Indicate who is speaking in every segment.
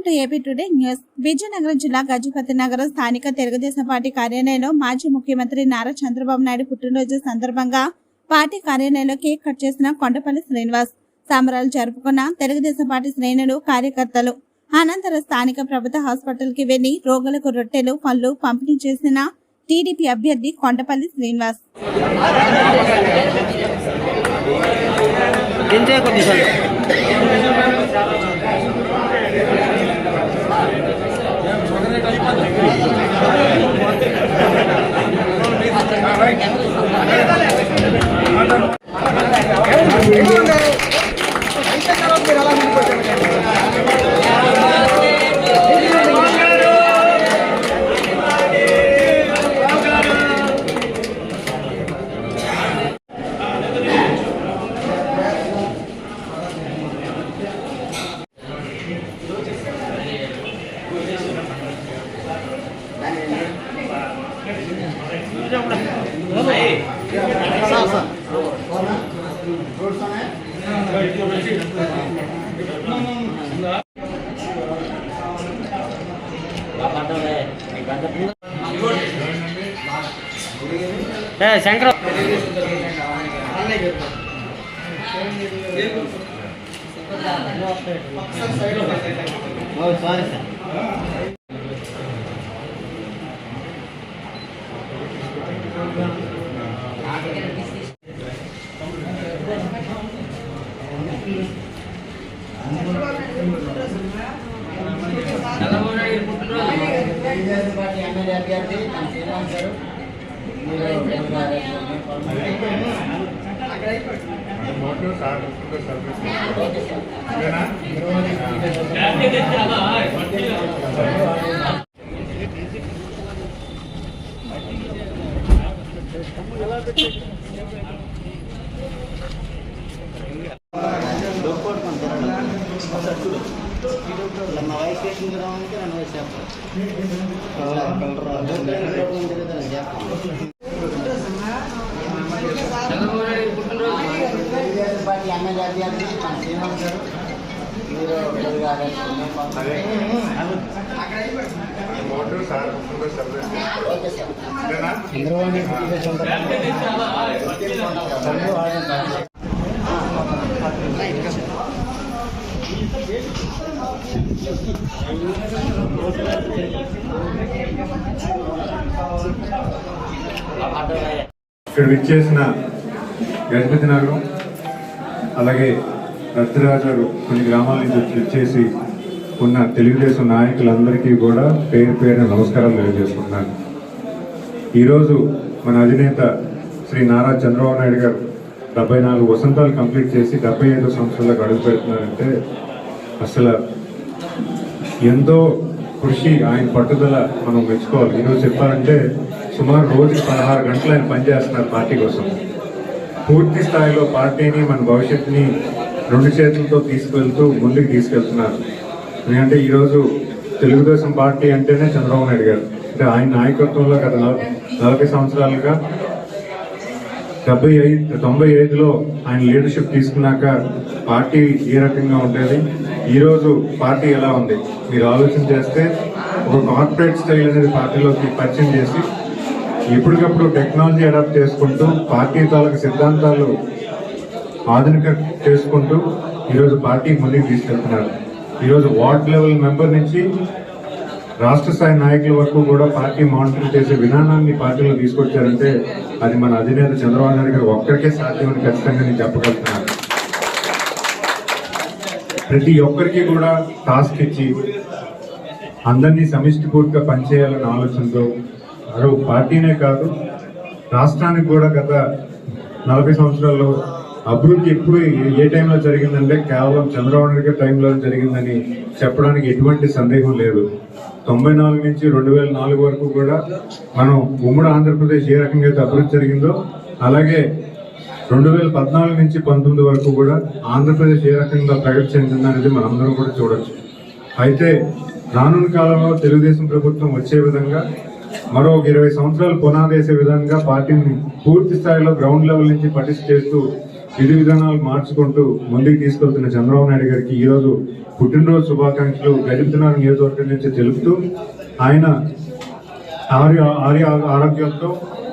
Speaker 1: To AP today news. Vizianagaram జిల్లా గజపతి నగరం స్థానిక తెలుగుదేశం పార్టీ కార్యాలయంలో మాజీ ముఖ్యమంత్రి నారా చంద్రబాబు నాయుడు పుట్టినరోజు సందర్భంగా పార్టీ కార్యాలయంలో కేక్ కట్ చేసిన కొండపల్లి శ్రీనివాస్. సంబరాలు జరుపుకున్న తెలుగుదేశం పార్టీ శ్రేణులు, కార్యకర్తలు. అనంతరం స్థానిక ప్రభుత్వ హాస్పిటల్ కి వెళ్లి రోగులకు రొట్టెలు, పళ్ళు పంపిణీ చేసిన టీడీపీ అభ్యర్థి కొండపల్లి శ్రీనివాస్.
Speaker 2: శంకర్
Speaker 3: ఇక్కడ విచ్చేసిన గజపతి నగరం అలాగే రత్నరాజు కొన్ని గ్రామాల నుంచి విచ్చేసి ఉన్న తెలుగుదేశం నాయకులందరికీ కూడా పేరు పేరున నమస్కారాలు తెలియజేసుకుంటున్నాను. ఈరోజు మన అధినేత శ్రీ నారా చంద్రబాబు నాయుడు గారు 74 వసంతాలు కంప్లీట్ చేసి 75 సంవత్సరాలకు అడుగు పెడుతున్నారంటే అసలు ఎంతో కృషి, ఆయన పట్టుదల మనం మెచ్చుకోవాలి. ఈరోజు చెప్పాలంటే సుమారు రోజుకి 16 గంటలు ఆయన పనిచేస్తున్నారు పార్టీ కోసం. పూర్తి స్థాయిలో పార్టీని, మన భవిష్యత్తుని 2 చేతులతో తీసుకెళ్తూ ముందుకు తీసుకెళ్తున్నారు. ఎందుకంటే ఈరోజు తెలుగుదేశం పార్టీ అంటేనే చంద్రబాబు నాయుడు గారు. అంటే ఆయన నాయకత్వంలో గత 40 సంవత్సరాలుగా 95లో ఆయన లీడర్షిప్ తీసుకున్నాక పార్టీ ఏ రకంగా ఉండేది, ఈరోజు పార్టీ ఎలా ఉంది మీరు ఆలోచన చేస్తే ఒక కార్పొరేట్ స్టైల్ అనేది పార్టీలోకి పరిచయం చేసి ఎప్పటికప్పుడు టెక్నాలజీ అడాప్ట్ చేసుకుంటూ పార్టీ తాలూకు సిద్ధాంతాలు ఆధునిక చేసుకుంటూ ఈరోజు పార్టీ ముందుకు తీసుకెళ్తున్నారు. ఈరోజు వార్డ్ లెవెల్ మెంబర్ నుంచి రాష్ట్ర స్థాయి నాయకుల వరకు కూడా పార్టీ మానిటర్ చేసే విధానాన్ని పార్టీలో తీసుకొచ్చారంటే అది మన అధినేత చంద్రబాబు నాయుడు గారు ఒక్కరికే సాధ్యమని ఖచ్చితంగా నేను చెప్పగలుగుతున్నాను. ప్రతి ఒక్కరికి కూడా టాస్క్ ఇచ్చి అందరినీ సమిష్టిపూర్తిగా పనిచేయాలన్న ఆలోచనతో మరో పార్టీనే కాదు రాష్ట్రానికి కూడా గత 40 సంవత్సరాల్లో అభివృద్ధి ఎప్పుడు ఏ టైంలో జరిగిందంటే కేవలం చంద్రబాబు నాయుడు గారి టైంలో జరిగిందని చెప్పడానికి ఎటువంటి సందేహం లేదు. 94 నుంచి 2004 వరకు కూడా మనం ఉమ్మడి ఆంధ్రప్రదేశ్ ఏ రకంగా అయితే అభివృద్ధి జరిగిందో అలాగే 2014 నుంచి 19 వరకు కూడా ఆంధ్రప్రదేశ్ ఏ రకంగా ప్రగతి చెందిందనేది మనందరం కూడా చూడొచ్చు. అయితే రానున్న కాలంలో తెలుగుదేశం ప్రభుత్వం వచ్చే విధంగా మరో 20 సంవత్సరాలు పునాదేసే విధంగా పార్టీని పూర్తి స్థాయిలో గ్రౌండ్ లెవెల్ నుంచి పటిష్ట చేస్తూ విధి విధానాలు మార్చుకుంటూ ముందుకు తీసుకెళ్తున్న చంద్రబాబు నాయుడు గారికి ఈరోజు పుట్టినరోజు శుభాకాంక్షలు గజపతినగరం నియోజకవర్గం నుంచి తెలుపుతూ ఆయన ఆరోగ్యంతో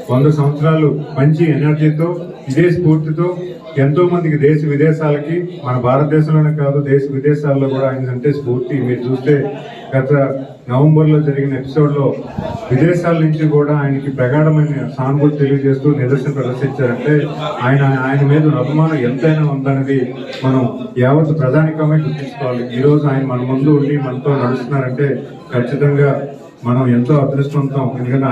Speaker 3: 100 సంవత్సరాలు మంచి ఎనర్జీతో ఇదే స్ఫూర్తితో ఎంతో మందికి దేశ విదేశాలకి మన భారతదేశంలోనే కాదు దేశ విదేశాల్లో కూడా ఆయన అంటే స్ఫూర్తి. మీరు చూస్తే గత నవంబర్లో జరిగిన ఎపిసోడ్లో విదేశాల నుంచి కూడా ఆయనకి ప్రగాఢమైన సానుభూతి తెలియజేస్తూ నిదర్శన ప్రదర్శించారంటే ఆయన మీద అభిమానం ఎంతైనా ఉందనేది మనం యావత్ ప్రధానికమే గుర్తించుకోవాలి. ఈరోజు ఆయన మన ముందు ఉండి మనతో నడుస్తున్నారంటే ఖచ్చితంగా మనం ఎంతో అదృష్టవంతం. ఎందుకంటే